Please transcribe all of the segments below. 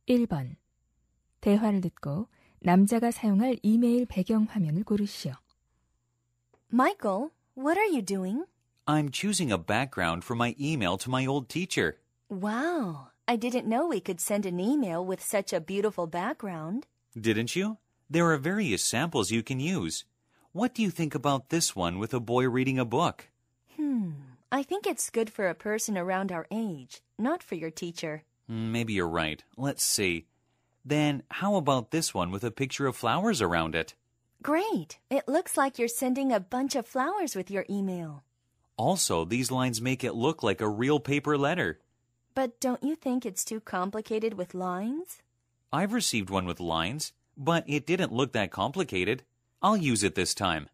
1번. 대화를 듣고 남자가 사용할 이메일 배경 화면을 고르시오. Michael, what are you doing? I'm choosing a background for my email to my old teacher. Wow, I didn't know we could send an email with such a beautiful background. Didn't you? There are various samples you can use. What do you think about this one with a boy reading a book? I think it's good for a person around our age, not for your teacher. Maybe you're right. Let's see. Then how about this one with a picture of flowers around it? Great! It looks like you're sending a bunch of flowers with your email. Also, these lines make it look like a real paper letter. But don't you think it's too complicated with lines? I've received one with lines, but it didn't look that complicated. I'll use it this time.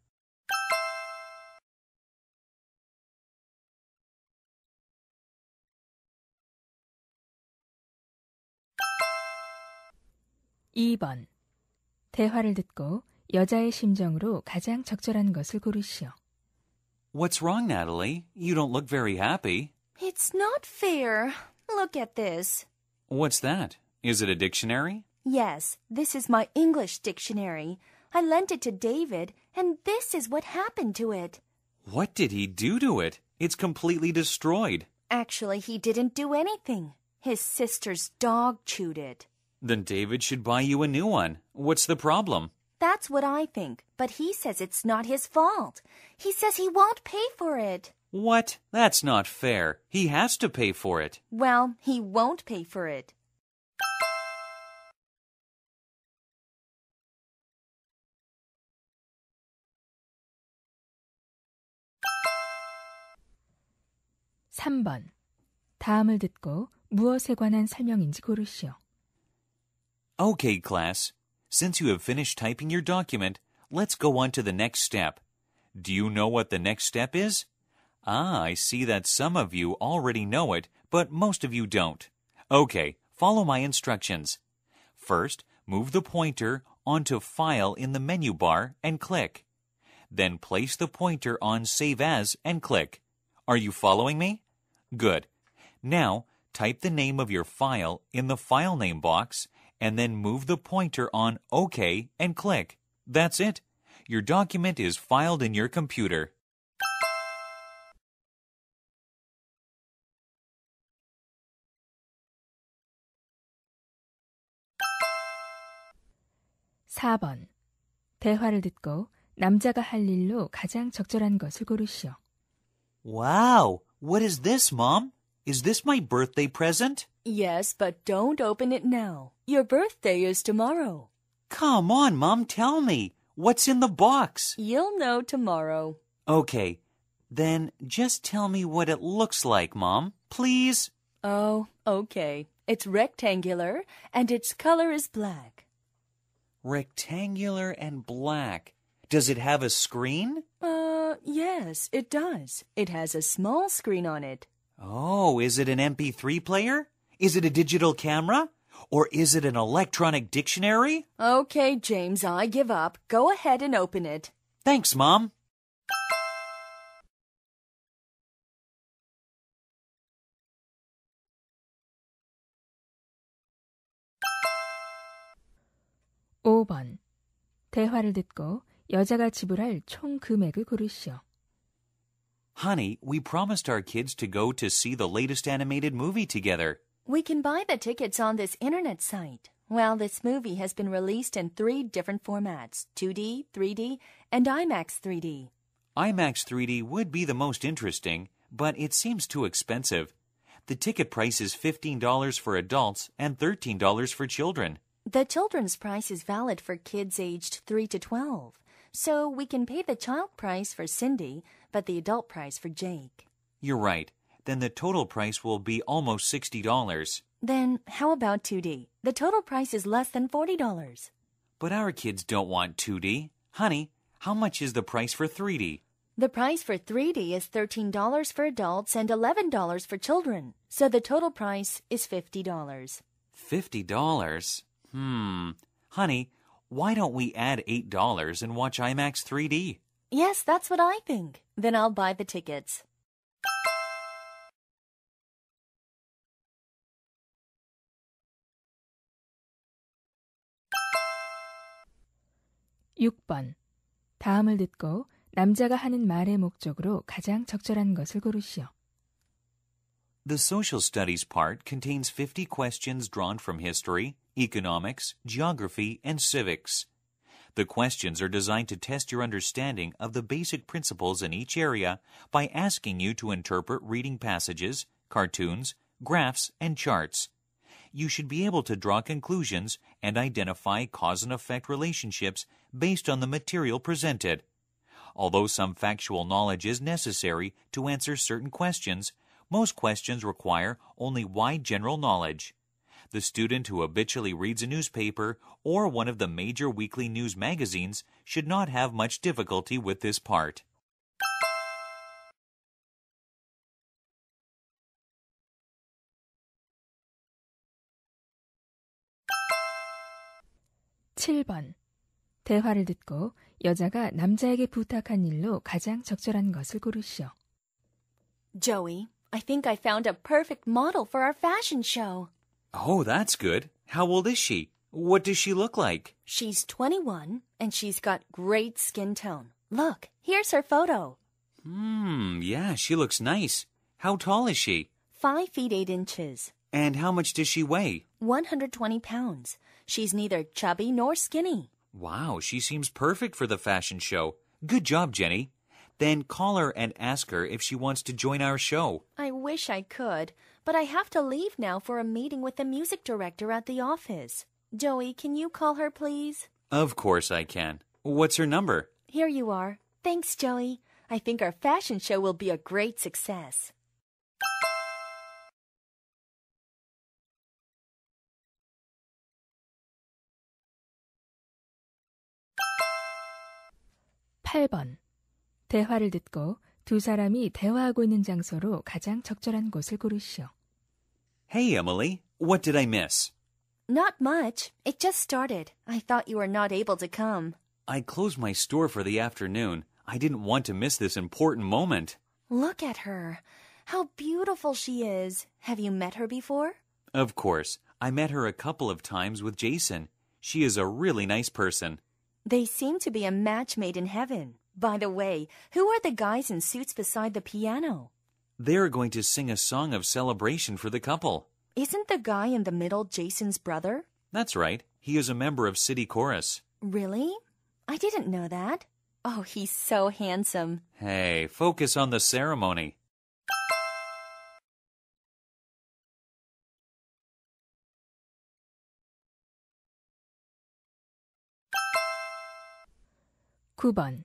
(2번) 대화를 듣고 여자의 심정으로 가장 적절한 것을 고르시오. What's wrong, Natalie? You don't look very happy. It's not fair. Look at this. What's that? Is it a dictionary? Yes, this is my English dictionary. I lent it to David, and this is what happened to it. What did he do to it? It's completely destroyed. Actually, he didn't do anything. His sister's dog chewed it. Then David should buy you a new one. What's the problem? That's what I think, but he says it's not his fault. He says he won't pay for it. What? That's not fair. He has to pay for it. Well, he won't pay for it. (3번) 다음을 듣고 무엇에 관한 설명인지 고르시오. Okay, class. Since you have finished typing your document, let's go on to the next step. Do you know what the next step is? I see that some of you already know it, but most of you don't. Okay, follow my instructions. First, move the pointer onto File in the menu bar and click. Then place the pointer on Save As and click. Are you following me? Good. Now, type the name of your file in the File Name box and then move the pointer on OK and click. That's it. Your document is filed in your computer. (4번) 대화를 듣고 남자가 할 일로 가장 적절한 것을 고르시오. Wow! What is this, Mom? Is this my birthday present? Yes, but don't open it now. Your birthday is tomorrow. Come on, Mom, tell me. What's in the box? You'll know tomorrow. Okay. Then just tell me what it looks like, Mom. Please? Oh, okay. It's rectangular, and its color is black. Rectangular and black. Does it have a screen? Yes, it does. It has a small screen on it. Oh, is it an MP3 player? Is it a digital camera? Or is it an electronic dictionary? Okay, James, I give up. Go ahead and open it. Thanks, Mom. (5번) 대화를 듣고 여자가 지불할 총 금액을 고르시오. Honey, we promised our kids to go to see the latest animated movie together. We can buy the tickets on this internet site. Well, this movie has been released in 3 different formats, 2D, 3D, and IMAX 3D. IMAX 3D would be the most interesting, but it seems too expensive. The ticket price is $15 for adults and $13 for children. The children's price is valid for kids aged 3 to 12, so we can pay the child price for Cindy, but the adult price for Jake. You're right. Then the total price will be almost $60. Then how about 2D? The total price is less than $40. But our kids don't want 2D. Honey, how much is the price for 3D? The price for 3D is $13 for adults and $11 for children, so the total price is $50. $50? Honey, why don't we add $8 and watch IMAX 3D? Yes, that's what I think. Then I'll buy the tickets. 6번. 다음을 듣고 남자가 하는 말의 목적으로 가장 적절한 것을 고르시오. The social studies part contains 50 questions drawn from history, economics, geography, and civics. The questions are designed to test your understanding of the basic principles in each area by asking you to interpret reading passages, cartoons, graphs, and charts. You should be able to draw conclusions and identify cause and effect relationships based on the material presented. Although some factual knowledge is necessary to answer certain questions, most questions require only wide general knowledge. The student who habitually reads a newspaper or one of the major weekly news magazines should not have much difficulty with this part. (7번) 대화를 듣고 여자가 남자에게 부탁한 일로 가장 적절한 것을 고르시오. Joey, I think I found a perfect model for our fashion show. Oh, that's good. How old is she? What does she look like? She's 21, and she's got great skin tone. Look, here's her photo. Yeah, she looks nice. How tall is she? 5 feet 8 inches. And how much does she weigh? 120 pounds. She's neither chubby nor skinny. Wow, she seems perfect for the fashion show. Good job, Jenny. Then call her and ask her if she wants to join our show. I wish I could, but I have to leave now for a meeting with the music director at the office. Joey, can you call her, please? Of course I can. What's her number? Here you are. Thanks, Joey. I think our fashion show will be a great success. (8번) 대화를 듣고 두 사람이 대화하고 있는 장소로 가장 적절한 곳을 고르시오. Hey, Emily. What did I miss? Not much. It just started. I thought you were not able to come. I closed my store for the afternoon. I didn't want to miss this important moment. Look at her. How beautiful she is. Have you met her before? Of course. I met her a couple of times with Jason. She is a really nice person. They seem to be a match made in heaven. By the way, who are the guys in suits beside the piano? They're going to sing a song of celebration for the couple. Isn't the guy in the middle Jason's brother? That's right. He is a member of City Chorus. Really? I didn't know that. Oh, he's so handsome. Hey, focus on the ceremony. (9번)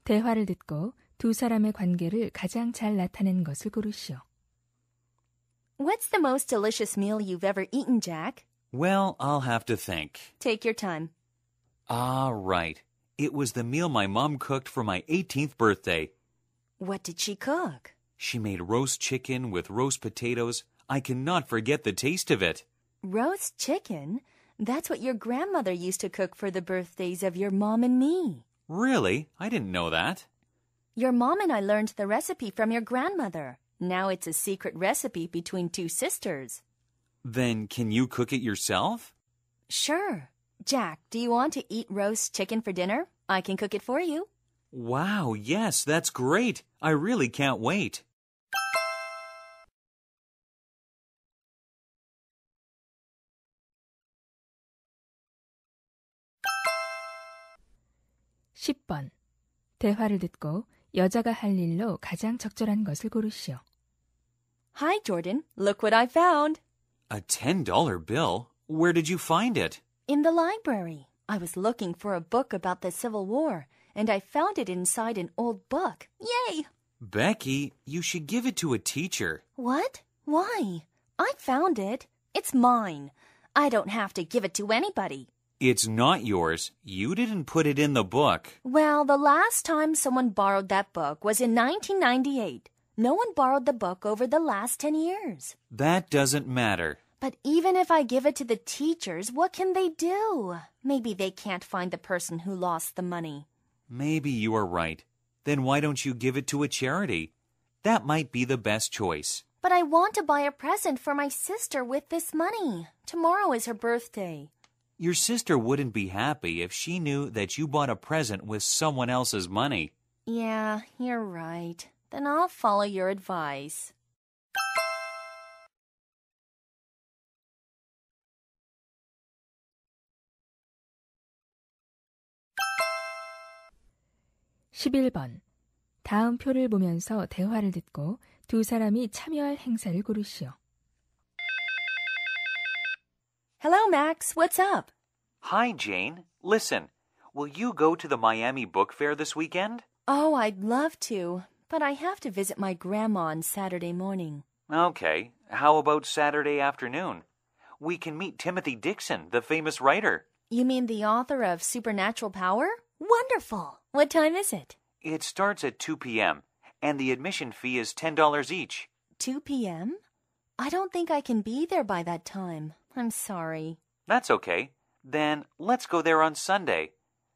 대화를 듣고 두 사람의 관계를 가장 잘 나타낸 것을 고르시오. What's the most delicious meal you've ever eaten, Jack? Well, I'll have to think. Take your time. Ah, right. It was the meal my mom cooked for my 18th birthday. What did she cook? She made roast chicken with roast potatoes. I cannot forget the taste of it. Roast chicken? That's what your grandmother used to cook for the birthdays of your mom and me. Really? I didn't know that. Your mom and I learned the recipe from your grandmother. Now it's a secret recipe between two sisters. Then can you cook it yourself? Sure. Jack, do you want to eat roast chicken for dinner? I can cook it for you. Wow, yes, that's great. I really can't wait. (10번) 대화를 듣고 여자가 할 일로 가장 적절한 것을 고르시오. Hi, Jordan. Look what I found. A $10 bill? Where did you find it? In the library. I was looking for a book about the Civil War, and I found it inside an old book. Yay! Becky, you should give it to a teacher. What? Why? I found it. It's mine. I don't have to give it to anybody. It's not yours. You didn't put it in the book. Well, the last time someone borrowed that book was in 1998. No one borrowed the book over the last 10 years. That doesn't matter. But even if I give it to the teachers, what can they do? Maybe they can't find the person who lost the money. Maybe you are right. Then why don't you give it to a charity? That might be the best choice. But I want to buy a present for my sister with this money. Tomorrow is her birthday. Your sister wouldn't be happy if she knew that you bought a present with someone else's money. Yeah, you're right. Then I'll follow your advice. (11번) 다음 표를 보면서 대화를 듣고 두 사람이 참여할 행사를 고르시오. Hello, Max. What's up? Hi, Jane. Listen, will you go to the Miami Book Fair this weekend? Oh, I'd love to, but I have to visit my grandma on Saturday morning. Okay, how about Saturday afternoon? We can meet Timothy Dixon, the famous writer. You mean the author of Supernatural Power? Wonderful! What time is it? It starts at 2 p.m., and the admission fee is $10 each. 2 p.m.? I don't think I can be there by that time. I'm sorry. That's okay. Then let's go there on Sunday.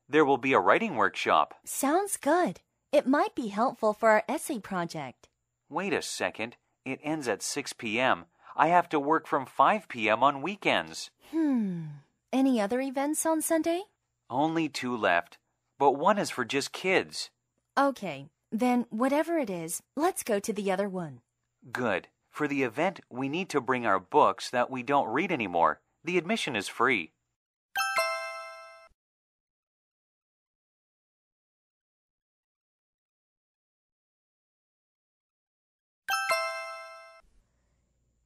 There will be a writing workshop. Sounds good. It might be helpful for our essay project. Wait a second. It ends at 6 p.m. I have to work from 5 p.m. on weekends. Any other events on Sunday? Only 2 left, but one is for just kids. Okay, then whatever it is, let's go to the other one. Good. For the event, we need to bring our books that we don't read anymore. The admission is free.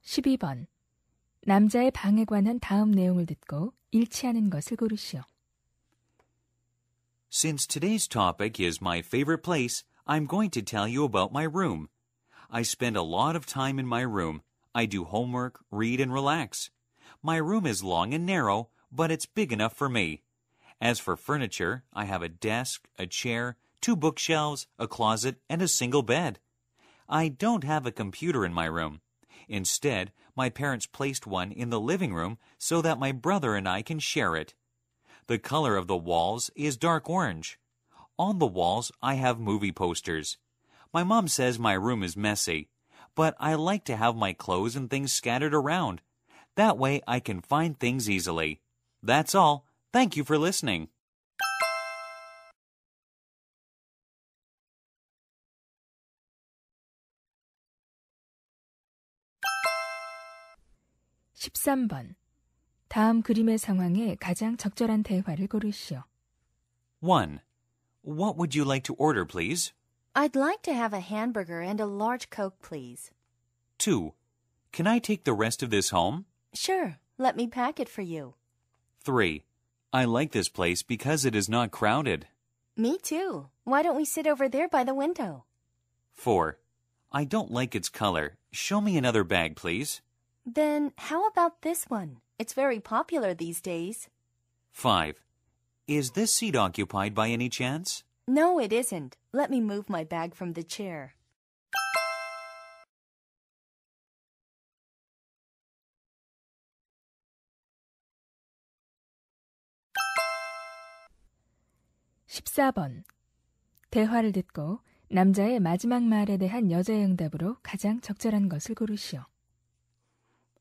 (12번) 남자의 방에 관한 다음 내용을 듣고 일치하는 것을 고르시오. Since today's topic is my favorite place, I'm going to tell you about my room. I spend a lot of time in my room. I do homework, read, and relax. My room is long and narrow, but it's big enough for me. As for furniture, I have a desk, a chair, 2 bookshelves, a closet, and a single bed. I don't have a computer in my room. Instead, my parents placed one in the living room so that my brother and I can share it. The color of the walls is dark orange. On the walls, I have movie posters. My mom says my room is messy, but I like to have my clothes and things scattered around. That way I can find things easily. That's all. Thank you for listening. (13번) 다음 그림의 상황에 가장 적절한 대화를 고르시오. 1. What would you like to order, please? I'd like to have a hamburger and a large Coke, please. 2. Can I take the rest of this home? Sure, let me pack it for you. 3. I like this place because it is not crowded. Me too. Why don't we sit over there by the window? 4. I don't like its color. Show me another bag, please. Then how about this one? It's very popular these days. 5. Is this seat occupied by any chance? No, it isn't. Let me move my bag from the chair. (14번) 대화를 듣고 남자의 마지막 말에 대한 여자의 응답으로 가장 적절한 것을 고르시오.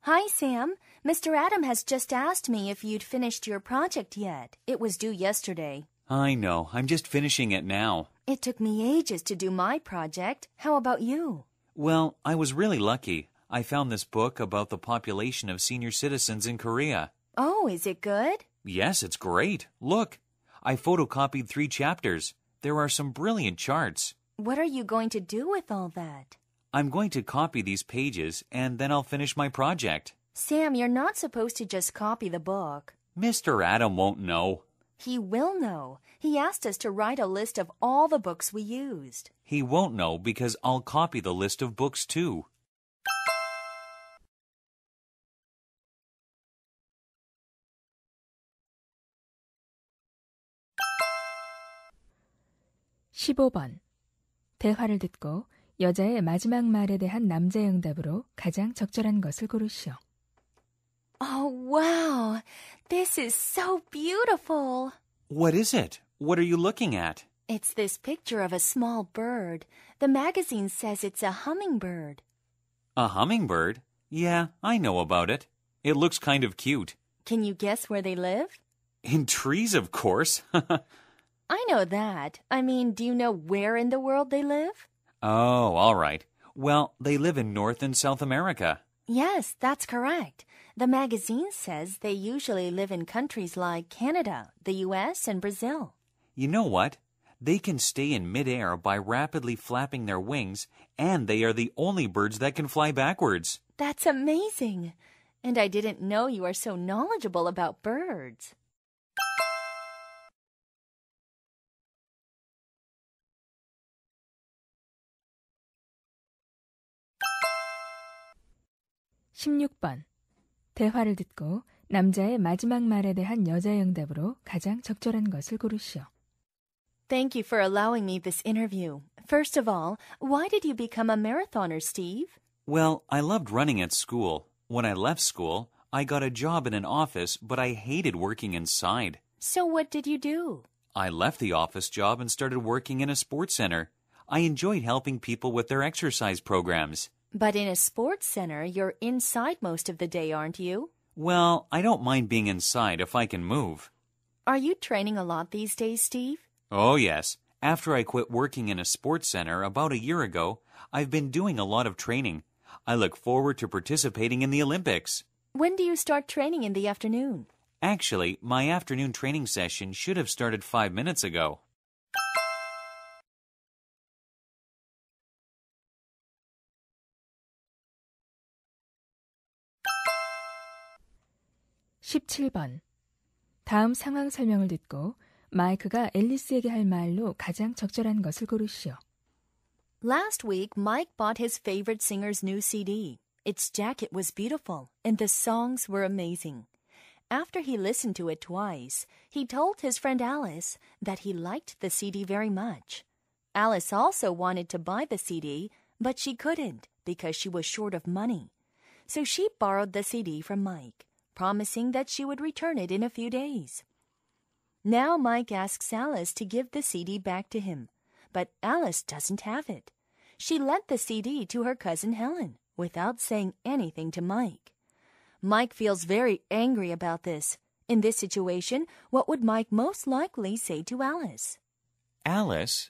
Hi, Sam. Mr. Adam has just asked me if you'd finished your project yet. It was due yesterday. I know. I'm just finishing it now. It took me ages to do my project. How about you? Well, I was really lucky. I found this book about the population of senior citizens in Korea. Oh, is it good? Yes, it's great. Look, I photocopied 3 chapters. There are some brilliant charts. What are you going to do with all that? I'm going to copy these pages, and then I'll finish my project. Sam, you're not supposed to just copy the book. Mr. Adam won't know. He will know. He asked us to write a list of all the books we used. He won't know because I'll copy the list of books too. (15번) 대화를 듣고 여자의 마지막 말에 대한 남자의 응답으로 가장 적절한 것을 고르시오. Oh, wow. This is so beautiful. What is it? What are you looking at? It's this picture of a small bird. The magazine says it's a hummingbird. A hummingbird? Yeah, I know about it. It looks kind of cute. Can you guess where they live? In trees, of course. I know that. I mean, do you know where in the world they live? Oh, all right. Well, they live in North and South America. Yes, that's correct. The magazine says they usually live in countries like Canada, the US, and Brazil. You know what? They can stay in midair by rapidly flapping their wings, and they are the only birds that can fly backwards. That's amazing. And I didn't know you are so knowledgeable about birds. (16번) 대화를 듣고 남자의 마지막 말에 대한 여자의 응답으로 가장 적절한 것을 고르시오. Thank you for allowing me this interview. First of all, why did you become a marathoner, Steve? Well, I loved running at school. When I left school, I got a job in an office, but I hated working inside. So what did you do? I left the office job and started working in a sports center. I enjoyed helping people with their exercise programs. But in a sports center, you're inside most of the day, aren't you? Well, I don't mind being inside if I can move. Are you training a lot these days, Steve? Oh, yes. After I quit working in a sports center about a year ago, I've been doing a lot of training. I look forward to participating in the Olympics. When do you start training in the afternoon? Actually, my afternoon training session should have started 5 minutes ago. (17번) 다음 상황 설명을 듣고 마이크가 앨리스에게 할 말로 가장 적절한 것을 고르시오. Last week, Mike bought his favorite singer's new CD. Its jacket was beautiful, and the songs were amazing. After he listened to it twice, he told his friend Alice that he liked the CD very much. Alice also wanted to buy the CD, but she couldn't because she was short of money. So she borrowed the CD from Mike, promising that she would return it in a few days. Now Mike asks Alice to give the CD back to him, but Alice doesn't have it. She lent the CD to her cousin Helen without saying anything to Mike. Mike feels very angry about this. In this situation, what would Mike most likely say to Alice? Alice,